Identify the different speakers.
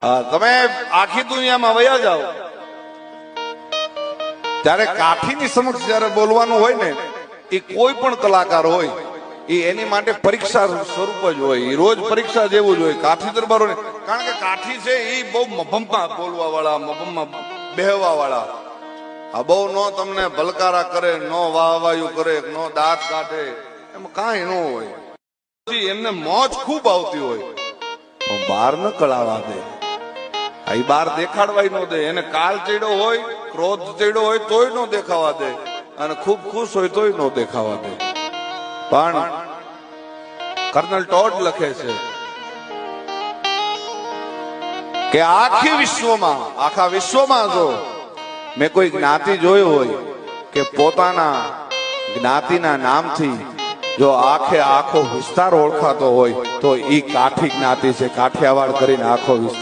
Speaker 1: તમે આખી દુનિયામાં વયા જાઓ ત્યારે કાઠીની સમક્ષ જયારે બોલવાનું હોય ને, એ કોઈ પણ કલાકાર હોય એ એની માટે પરીક્ષા સ્વરૂપ જ હોય. એ રોજ પરીક્ષા જેવું જ હોય કાઠી દરબારો. કારણ કે કાઠી છે એ બહુ મફમમાં બોલવા વાળા, મફમમાં બેહવા વાળા. આ બહુ નો તમને ભલકારા કરે, નો વાહવાયું કરે, નો દાંત કાઢે, એમાં કાંઈ ન હોય. એમને મોજ ખૂબ આવતી હોય પણ બહાર ન કળાવા દે. એ બહાર દેખાડવાય ન દે. એને કાલ ચડ્યો હોય, ક્રોધ ચડ્યો હોય તોય ન દેખાવા દે, અને ખૂબ ખુશ હોય તોય ન દેખાવા દે. પણ કર્નલ ટોડ લખે છે કે આખા વિશ્વમાં જો મેં કોઈ જ્ઞાતિ જોયું હોય કે પોતાના જ્ઞાતિના નામથી જો આખો વિસ્તાર ઓળખાતો હોય તો ઈ કાઠી જ્ઞાતિ છે. કાઠિયાવાડ કરીને આખો વિસ્તાર